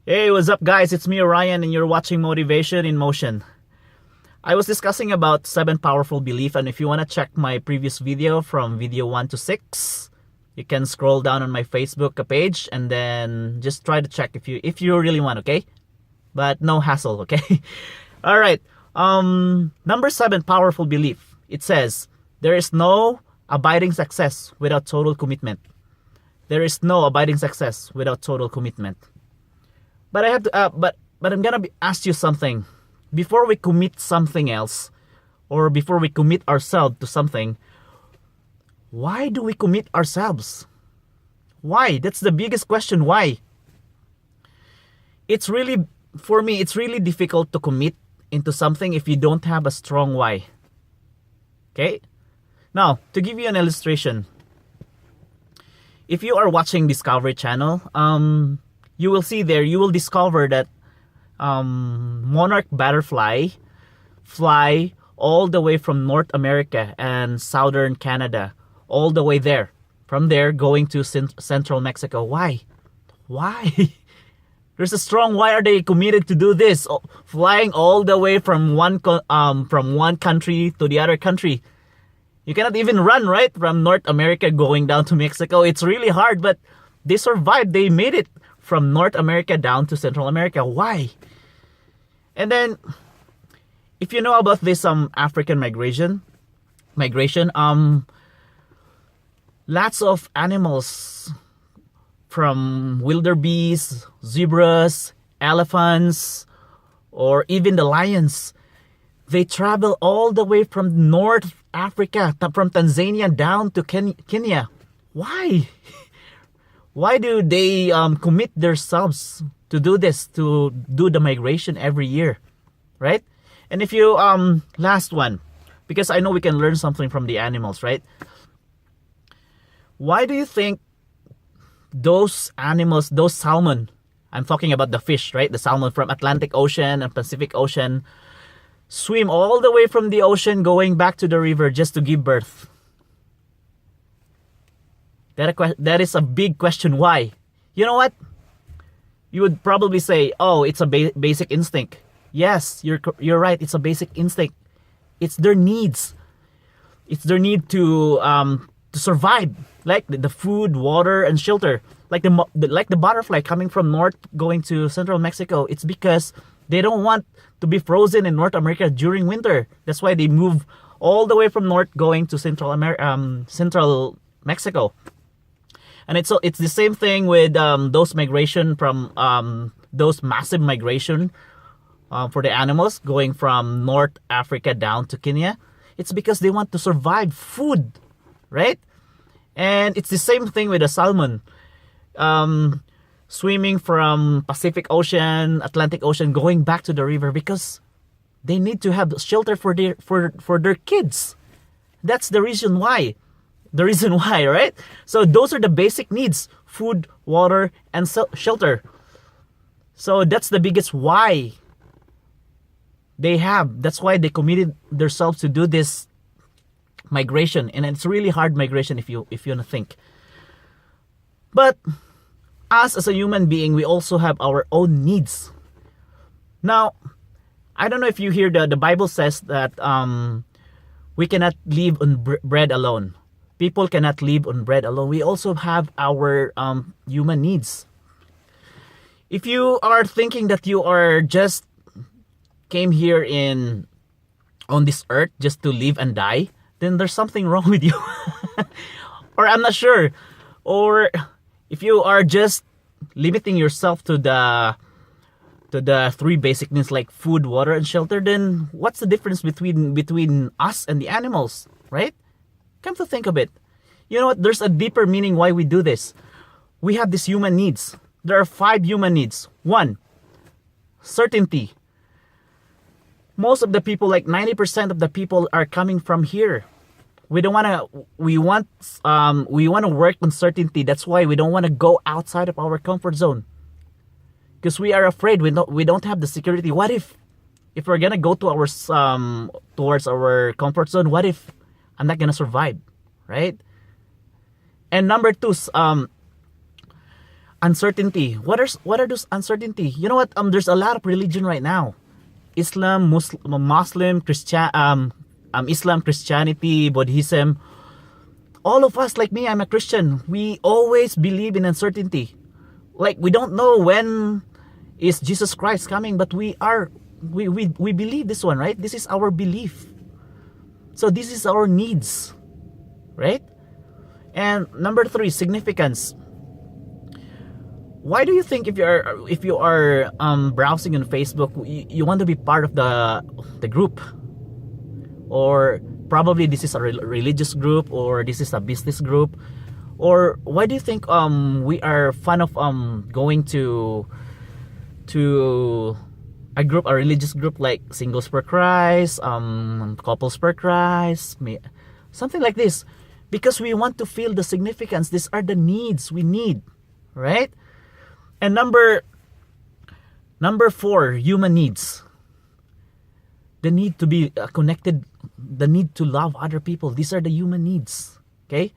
Hey, what's up guys? It's me, Ryan, and you're watching Motivation in Motion. I was discussing about 7 powerful beliefs, and if you want to check my previous video from video 1 to 6, you can scroll down on my Facebook page and then just try to check if you really want, okay? But no hassle, okay? All right. Number 7 powerful belief. It says, there is no abiding success without total commitment. There is no abiding success without total commitment. But I have to, but I'm gonna ask you something. Before we commit something else, or before we commit ourselves to something, why do we commit ourselves? Why? That's the biggest question. Why? It's really, for me, it's really difficult to commit into something if you don't have a strong why. Okay? Now, to give you an illustration, if you are watching Discovery Channel, you will see there, you will discover that monarch butterfly fly all the way from North America and southern Canada, all the way there. From there, going to central Mexico. Why? Why? There's a strong why are they committed to do this? Flying all the way from one country to the other country. You cannot even run, right? From North America going down to Mexico. It's really hard, but they survived. They made it from North America down to Central America. Why? And then, if you know about this African migration, lots of animals from wildebeest, zebras, elephants, or even the lions, they travel all the way from North Africa, from Tanzania down to Kenya. Why? Why do they commit themselves to do this, to do the migration every year, right? And if you, last one, because I know we can learn something from the animals, right? Why do you think those animals, those salmon, I'm talking about the fish, right? The salmon from Atlantic Ocean and Pacific Ocean, swim all the way from the ocean going back to the river just to give birth? That is a big question. Why? You know what? You would probably say, oh, it's a basic instinct. Yes, you're right. It's a basic instinct. It's their needs. It's their need to survive, like the food, water, and shelter. Like the butterfly coming from north going to central Mexico. It's because they don't want to be frozen in North America during winter. That's why they move all the way from north going to central Mexico. And it's the same thing with those migration from those massive migration for the animals going from North Africa down to Kenya. It's because they want to survive food, right? And it's the same thing with the salmon swimming from Pacific Ocean, Atlantic Ocean, going back to the river because they need to have shelter for their kids. That's the reason why. Right? So those are the basic needs: food, water, and shelter. So that's the biggest why they have. That's why they committed themselves to do this migration, and it's really hard migration if you want to think. But us as a human being, we also have our own needs. Now, I don't know if you hear the Bible says that we cannot live on bread alone. People cannot live on bread alone. We also have our human needs. If you are thinking that you are just came here on this earth just to live and die, then there's something wrong with you. Or I'm not sure. Or if you are just limiting yourself to the 3 basic needs like food, water, and shelter, then what's the difference between us and the animals, right? Come to think of it. You know what? There's a deeper meaning why we do this. We have these human needs. There are 5 human needs. 1, certainty. Most of the people, like 90% of the people, are coming from here. We want to work on certainty. That's why we don't want to go outside of our comfort zone. Because we are afraid. We don't have the security. What if we're gonna go to our towards our comfort zone? What if I'm not gonna survive, right? And number 2, uncertainty. What are those uncertainty? You know what? There's a lot of religion right now. Islam, Muslim, Islam, Christianity, Buddhism. All of us, like me, I'm a Christian. We always believe in uncertainty. Like, we don't know when is Jesus Christ coming, but we believe this one, right? This is our belief. So this is our needs, right? And number 3, significance. Why do you think if you are browsing on Facebook, you want to be part of the group? Or probably this is a religious group, or this is a business group, or why do you think we are fan of going to a group, a religious group like Singles for Christ, Couples for Christ, something like this? Because we want to feel the significance. These are the needs we need, right? And number 4, human needs. The need to be connected, the need to love other people. These are the human needs, okay?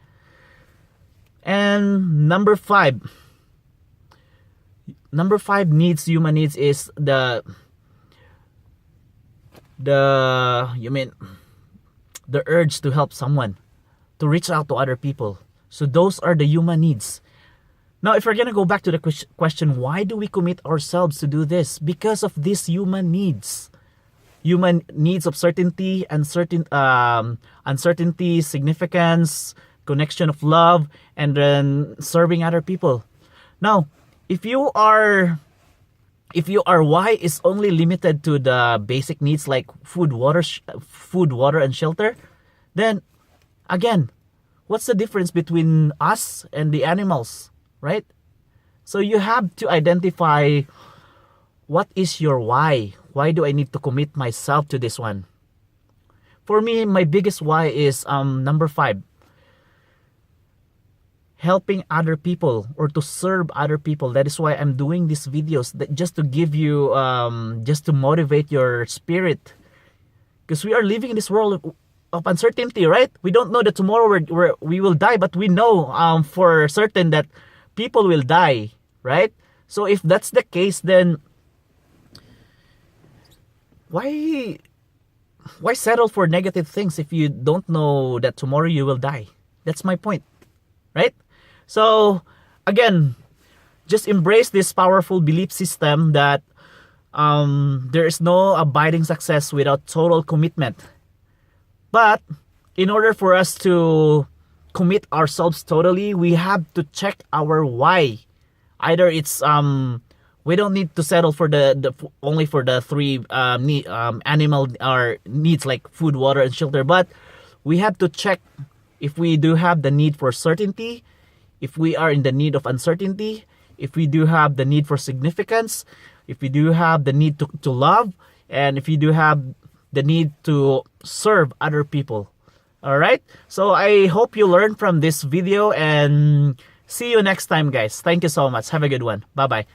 And number 5 needs, human needs, is the urge to help someone, to reach out to other people. So those are the human needs. Now, if we're gonna go back to the question, why do we commit ourselves to do this? Because of these human needs. Human needs of certainty, uncertainty, significance, connection of love, and then serving other people. Now, if your why is only limited to the basic needs like food, water, and shelter, then again, what's the difference between us and the animals, right? So you have to identify what is your why. Why do I need to commit myself to this one? For me, my biggest why is number 5. Helping other people, or to serve other people. That is why I'm doing these videos, just to give you, just to motivate your spirit. Because we are living in this world of uncertainty, right? We don't know that tomorrow we will die, but we know for certain that people will die, right? So if that's the case, then why settle for negative things if you don't know that tomorrow you will die? That's my point, right? So again, just embrace this powerful belief system that there is no abiding success without total commitment. But in order for us to commit ourselves totally, we have to check our why. Either it's we don't need to settle for only for the 3 animal or needs like food, water, and shelter, but we have to check if we do have the need for certainty, if we are in the need of uncertainty, if we do have the need for significance, if we do have the need to love, and if you do have the need to serve other people. All right? So I hope you learned from this video, and see you next time, guys. Thank you so much. Have a good one. Bye-bye.